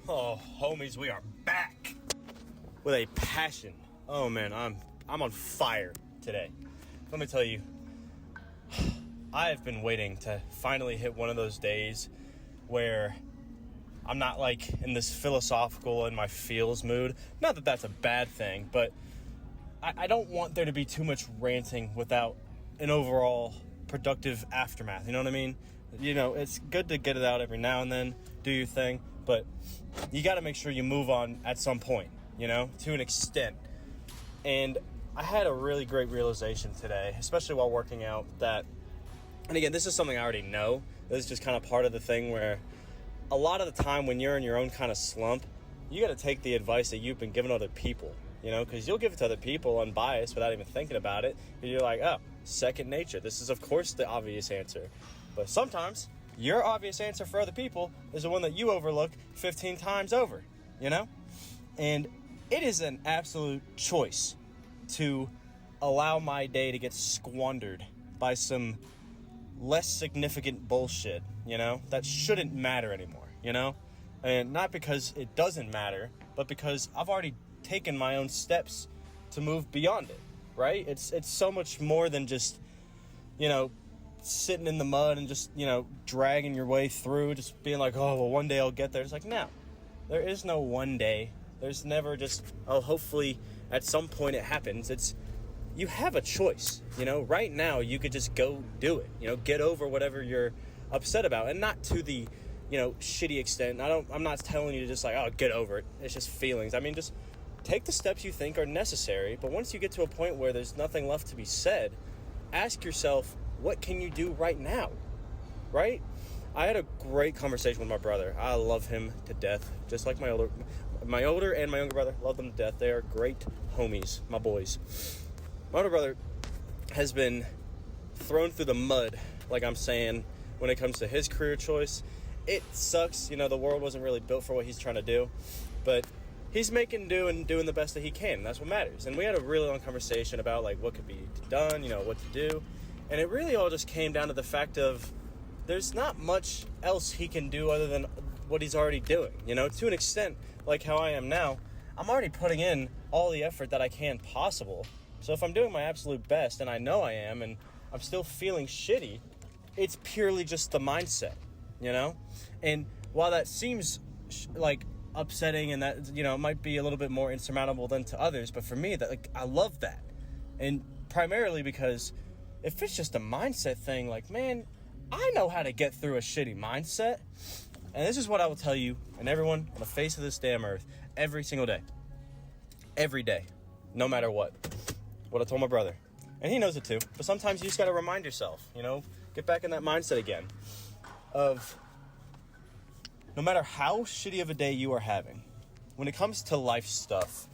Oh, homies, we are back with a passion. Oh man, I'm on fire today. Let me tell you, I have been waiting to finally hit one of those days where I'm not like in this philosophical in my feels mood. Not that that's a bad thing, but I don't want there to be too much ranting without an overall productive aftermath. You know what I mean? You know, it's good to get it out every now and then, do your thing, but you got to make sure you move on at some point, you know, to an extent. And I had a really great realization today, especially while working out, that, and again, this is something I already know. This is just kind of part of the thing where a lot of the time when you're in your own kind of slump, you got to take the advice that you've been giving other people, you know, because you'll give it to other people unbiased without even thinking about it. And you're like, oh, second nature. This is, of course, the obvious answer. But sometimes your obvious answer for other people is the one that you overlook 15 times over, you know? And it is an absolute choice to allow my day to get squandered by some less significant bullshit, you know, that shouldn't matter anymore, you know? And not because it doesn't matter, but because I've already taken my own steps to move beyond it, right? It's so much more than just, you know, sitting in the mud and just, you know, dragging your way through, just being like, oh, well, one day I'll get there. It's like, no, there is no one day. There's never just, oh, hopefully at some point it happens. It's, you have a choice, you know, right now you could just go do it, you know, get over whatever you're upset about, and not to the, you know, shitty extent. I'm not telling you to just like, oh, get over it. It's just feelings. I mean, just take the steps you think are necessary. But once you get to a point where there's nothing left to be said, ask yourself, what can you do right now, right? I had a great conversation with my brother. I love him to death, just like my older and my younger brother. Love them to death. They are great homies, my boys. My older brother has been thrown through the mud, like I'm saying, when it comes to his career choice. It sucks, you know, the world wasn't really built for what he's trying to do, but he's making do and doing the best that he can. That's what matters. And we had a really long conversation about like what could be done, you know, what to do. And it really all just came down to the fact of there's not much else he can do other than what he's already doing. You know, to an extent, like how I am now, I'm already putting in all the effort that I can possible. So if I'm doing my absolute best, and I know I am, and I'm still feeling shitty, it's purely just the mindset, you know? And while that seems like upsetting and that, you know, it might be a little bit more insurmountable than to others, but for me, that, like, I love that. And primarily because if it's just a mindset thing, like, man, I know how to get through a shitty mindset. And this is what I will tell you and everyone on the face of this damn earth every single day. Every day. No matter what. What I told my brother. And he knows it too. But sometimes you just got to remind yourself, you know, get back in that mindset again of no matter how shitty of a day you are having, when it comes to life stuff,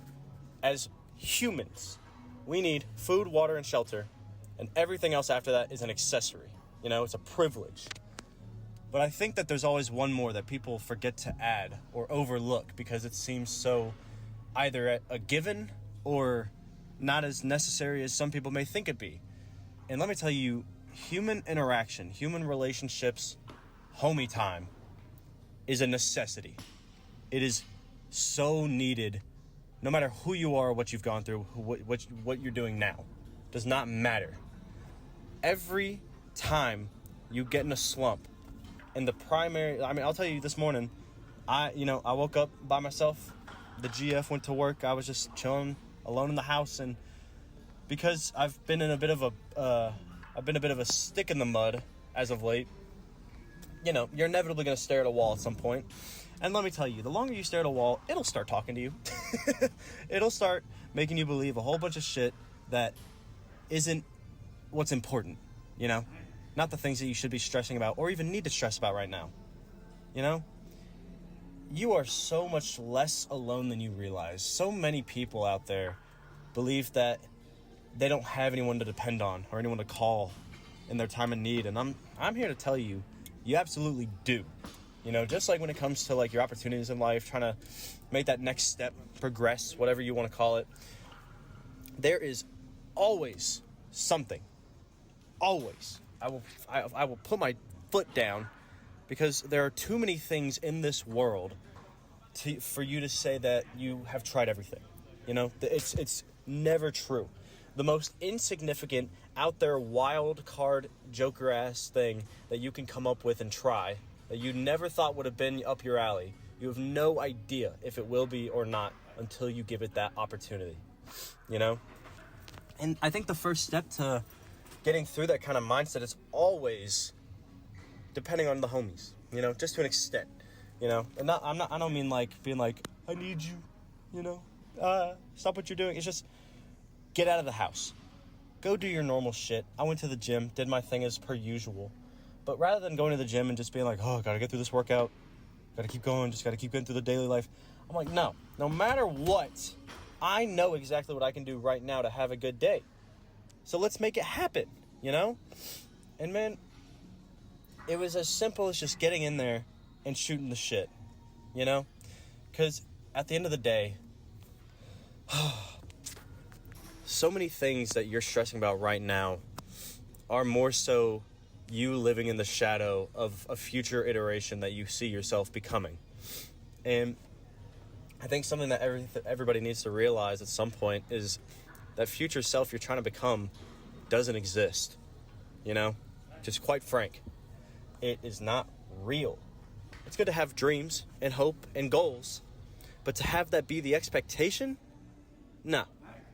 as humans, we need food, water, and shelter. And everything else after that is an accessory. You know, it's a privilege. But I think that there's always one more that people forget to add or overlook because it seems so either a given or not as necessary as some people may think it be. And let me tell you, human interaction, human relationships, homie time is a necessity. It is so needed no matter who you are or what you've gone through, what you're doing now. Does not matter. Every time you get in a slump, and the primary, I mean, I'll tell you this morning, I woke up by myself. The GF went to work. I was just chilling alone in the house, and because I've been a bit of a stick in the mud as of late, you know, you're inevitably going to stare at a wall at some point. And let me tell you, the longer you stare at a wall, it'll start talking to you. It'll start making you believe a whole bunch of shit that isn't what's important, you know? Not the things that you should be stressing about or even need to stress about right now. You know? You are so much less alone than you realize. So many people out there believe that they don't have anyone to depend on or anyone to call in their time of need. And I'm here to tell you, you absolutely do. You know, just like when it comes to like your opportunities in life, trying to make that next step, progress, whatever you want to call it, there is always something. Always. I will put my foot down because there are too many things in this world for you to say that you have tried everything. You know, it's never true. The most insignificant, out there, wild card, joker-ass thing that you can come up with and try, that you never thought would have been up your alley, you have no idea if it will be or not until you give it that opportunity, you know? And I think the first step to getting through that kind of mindset is always depending on the homies, you know, just to an extent, you know? And I don't mean like being like, I need you, you know? Stop what you're doing. It's just get out of the house. Go do your normal shit. I went to the gym, did my thing as per usual. But rather than going to the gym and just being like, oh, gotta get through this workout, gotta keep going, just gotta keep getting through the daily life, I'm like, no matter what, I know exactly what I can do right now to have a good day. So let's make it happen, you know? And man, it was as simple as just getting in there and shooting the shit, you know? Because at the end of the day, so many things that you're stressing about right now are more so you living in the shadow of a future iteration that you see yourself becoming. And I think something that everybody needs to realize at some point is that future self you're trying to become doesn't exist. You know, just quite frank, it is not real. It's good to have dreams and hope and goals, but to have that be the expectation, nah.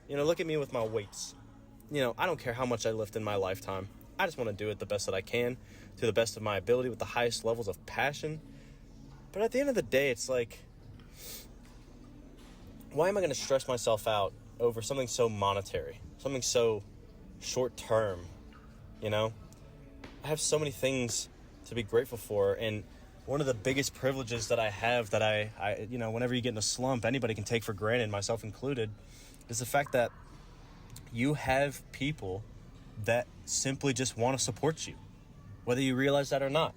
You know, look at me with my weights. You know, I don't care how much I lift in my lifetime. I just want to do it the best that I can, to the best of my ability, with the highest levels of passion. But at the end of the day, it's like, why am I going to stress myself out over something so monetary, something so short-term, you know? I have so many things to be grateful for, and one of the biggest privileges that I have that I you know, whenever you get in a slump, anybody can take for granted, myself included, is the fact that you have people that simply just want to support you, whether you realize that or not.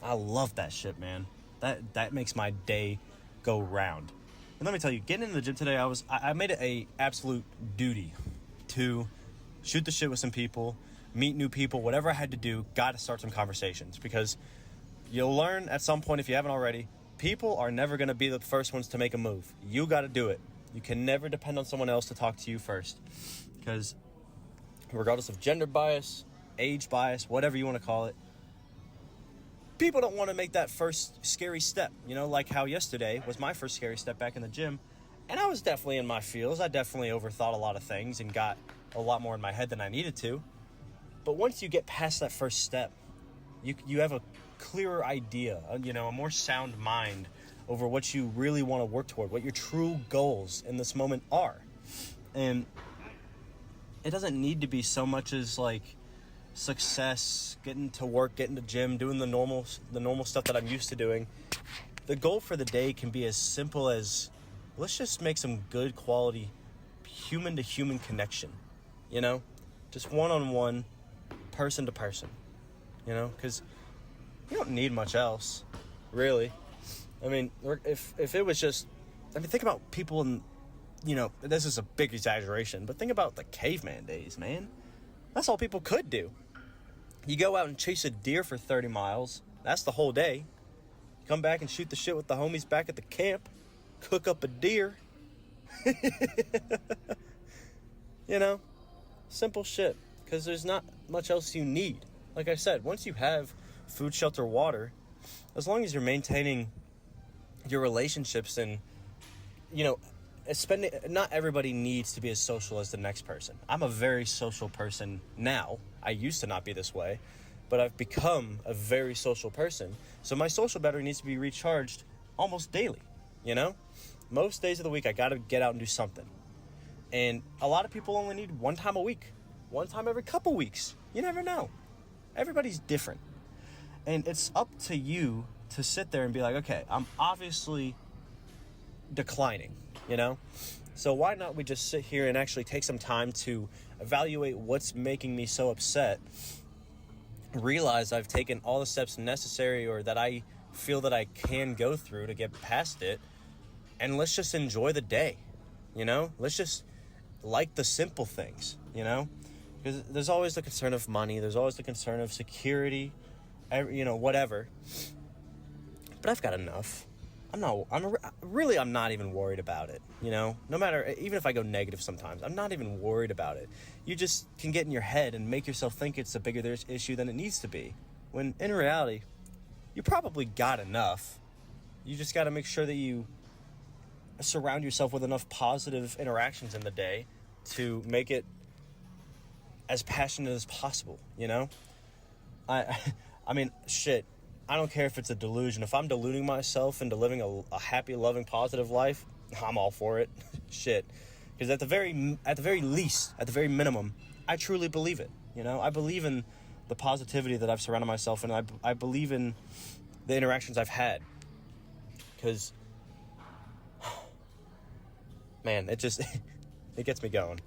I love that shit, man. That makes my day go round. And let me tell you, getting into the gym today, I made it a absolute duty to shoot the shit with some people, meet new people, whatever I had to do, got to start some conversations, because you'll learn at some point, if you haven't already, people are never going to be the first ones to make a move. You got to do it. You can never depend on someone else to talk to you first, because regardless of gender bias, age bias, whatever you want to call it, people don't want to make that first scary step, you know, like how yesterday was my first scary step back in the gym, and I was definitely in my feels. I definitely overthought a lot of things and got a lot more in my head than I needed to. But once you get past that first step, you have a clearer idea, you know, a more sound mind over what you really want to work toward, what your true goals in this moment are. And it doesn't need to be so much as like success, getting to work, getting to gym, doing the normal stuff that I'm used to doing. The goal for the day can be as simple as, let's just make some good quality human to human connection, you know, just one-on-one, person to person, you know, because you don't need much else, really. I mean, if it was just, I mean, think about people in, you know, this is a big exaggeration, but think about the caveman days, man. That's all people could do. You go out and chase a deer for 30 miles. That's the whole day. You come back and shoot the shit with the homies back at the camp. Cook up a deer. You know? Simple shit. Because there's not much else you need. Like I said, once you have food, shelter, water, as long as you're maintaining your relationships and, you know, not everybody needs to be as social as the next person. I'm a very social person now. I used to not be this way, but I've become a very social person. So my social battery needs to be recharged almost daily, you know? Most days of the week, I got to get out and do something. And a lot of people only need one time a week, one time every couple weeks. You never know. Everybody's different. And it's up to you to sit there and be like, okay, I'm obviously declining, you know? So why not we just sit here and actually take some time to evaluate what's making me so upset, realize I've taken all the steps necessary or that I feel that I can go through to get past it, and let's just enjoy the day, you know? Let's just like the simple things, you know? Because there's always the concern of money, there's always the concern of security, you know, whatever. But I've got enough. I'm not even worried about it, you know? No matter, even if I go negative sometimes, I'm not even worried about it. You just can get in your head and make yourself think it's a bigger issue than it needs to be. When in reality, you probably got enough. You just got to make sure that you surround yourself with enough positive interactions in the day to make it as passionate as possible, you know? I mean, shit. I don't care if it's a delusion. If I'm deluding myself into living a happy, loving, positive life, I'm all for it. Shit. Because at the very least, at the very minimum, I truly believe it. You know, I believe in the positivity that I've surrounded myself in. I believe in the interactions I've had. Because, man, it gets me going.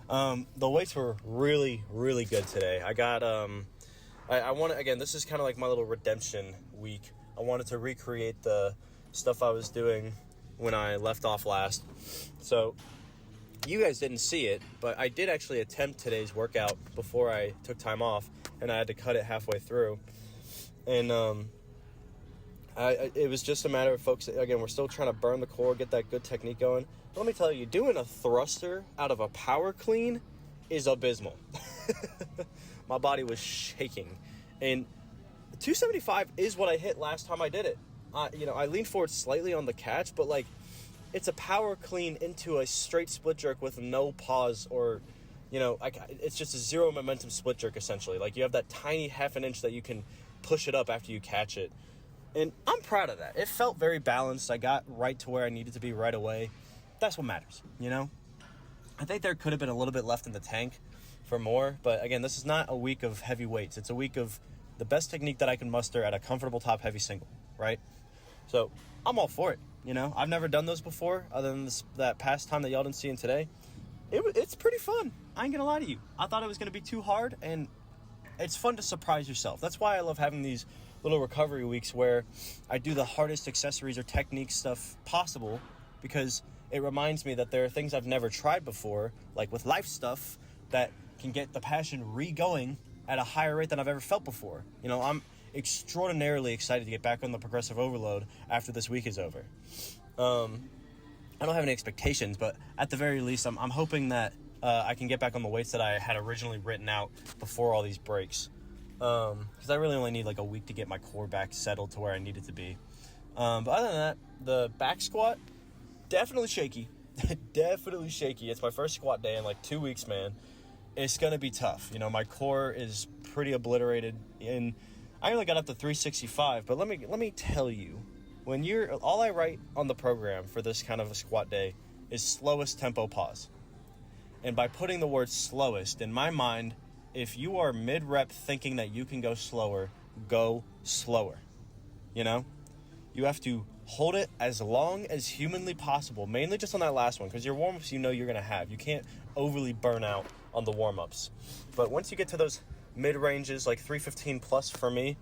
The weights were really, really good today. I got, I want to, again, this is kind of like my little redemption week. I wanted to recreate the stuff I was doing when I left off last. So, you guys didn't see it, but I did actually attempt today's workout before I took time off, and I had to cut it halfway through. And, it was just a matter of folks, again, we're still trying to burn the core, get that good technique going. But let me tell you, doing a thruster out of a power clean is abysmal. My body was shaking. And 275 is what I hit last time I did it. I leaned forward slightly on the catch, but like, it's a power clean into a straight split jerk with no pause or, it's just a zero momentum split jerk essentially. Like, you have that tiny half an inch that you can push it up after you catch it. And I'm proud of that. It felt very balanced. I got right to where I needed to be right away. That's what matters, you know? I think there could have been a little bit left in the tank for more, but again, this is not a week of heavy weights. It's a week of the best technique that I can muster at a comfortable top heavy single, right? So I'm all for it, you know? I've never done those before other than that past time that y'all didn't see in today. It's pretty fun. I ain't gonna lie to you. I thought it was gonna be too hard, and it's fun to surprise yourself. That's why I love having these little recovery weeks where I do the hardest accessories or technique stuff possible, because it reminds me that there are things I've never tried before, like with life stuff, that can get the passion re-going at a higher rate than I've ever felt before. You know, I'm extraordinarily excited to get back on the progressive overload after this week is over. I don't have any expectations, but at the very least, I'm hoping that I can get back on the weights that I had originally written out before all these breaks. Because I really only need like a week to get my core back settled to where I need it to be. But other than that, the back squat, definitely shaky. Definitely shaky. It's my first squat day in like 2 weeks, man. It's going to be tough. You know, my core is pretty obliterated, and I only got up to 365, but let me tell you, when all I write on the program for this kind of a squat day is slowest tempo pause. And by putting the word slowest, in my mind, if you are mid-rep thinking that you can go slower, go slower. You know? You have to hold it as long as humanly possible, mainly just on that last one, because your warm-ups you're going to have. You can't overly burn out on the warm-ups. But once you get to those mid-ranges, like 315 plus for me,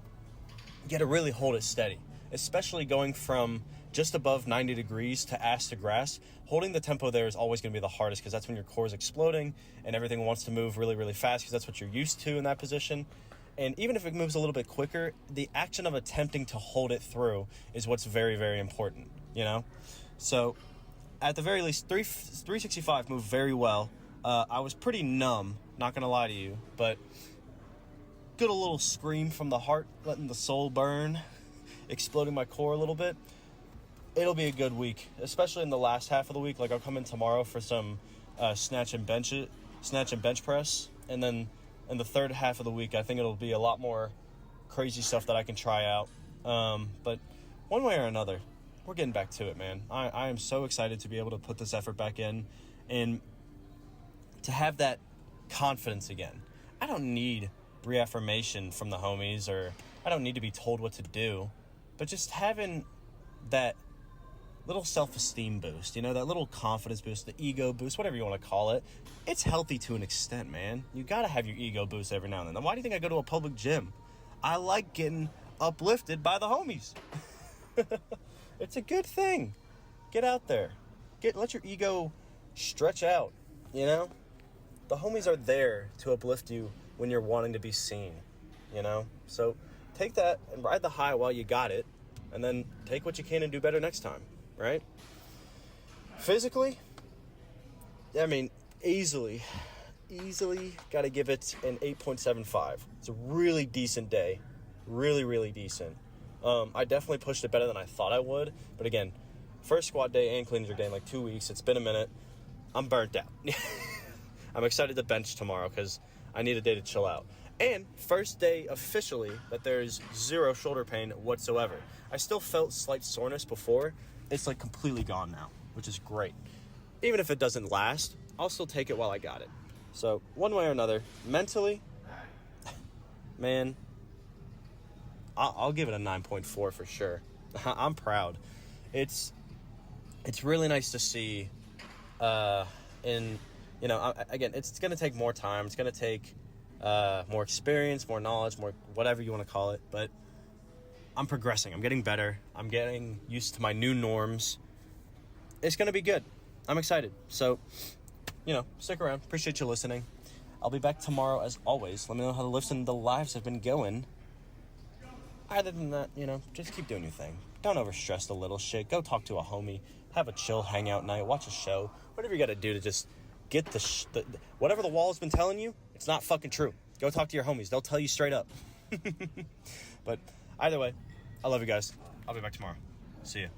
you got to really hold it steady, especially going from just above 90 degrees to ass to grass. Holding the tempo there is always going to be the hardest, because that's when your core is exploding and everything wants to move really, really fast, because that's what you're used to in that position. And even if it moves a little bit quicker, the action of attempting to hold it through is what's very, very important, you know? So at the very least, 365 moved very well. I was pretty numb, not going to lie to you, but good, a little scream from the heart, letting the soul burn, exploding my core a little bit. It'll be a good week, especially in the last half of the week. Like, I'll come in tomorrow for some snatch and bench press, and then in the third half of the week, I think it'll be a lot more crazy stuff that I can try out. But one way or another, we're getting back to it, man. I am so excited to be able to put this effort back in and to have that confidence again. I don't need reaffirmation from the homies, or I don't need to be told what to do, but just having that little self-esteem boost, you know, that little confidence boost, the ego boost, whatever you want to call it. It's healthy to an extent, man. You got to have your ego boost every now and then. Why do you think I go to a public gym? I like getting uplifted by the homies. It's a good thing. Get out there. Let your ego stretch out, you know? The homies are there to uplift you when you're wanting to be seen, you know? So take that and ride the high while you got it. and then take what you can and do better next time, right? Physically, I mean, easily got to give it an 8.75. It's a really decent day. Really decent. I definitely pushed it better than I thought I would. But again, first squat day and clean and jerk day in like 2 weeks. It's been a minute. I'm burnt out. I'm excited to bench tomorrow because I need a day to chill out. And first day officially that there's zero shoulder pain whatsoever. I still felt slight soreness before. It's like completely gone now, which is great. Even if it doesn't last, I'll still take it while I got it. So one way or another, mentally, man, I'll give it a 9.4 for sure. I'm proud. It's really nice to see. Again, it's going to take more time. It's going to take more experience, more knowledge, more whatever you want to call it. But I'm progressing. I'm getting better. I'm getting used to my new norms. It's going to be good. I'm excited. So, stick around. Appreciate you listening. I'll be back tomorrow as always. Let me know how the lives have been going. Other than that, just keep doing your thing. Don't overstress the little shit. Go talk to a homie. Have a chill hangout night. Watch a show. Whatever you got to do to just get whatever the wall has been telling you, it's not fucking true. Go talk to your homies. They'll tell you straight up. But either way, I love you guys. I'll be back tomorrow. See ya.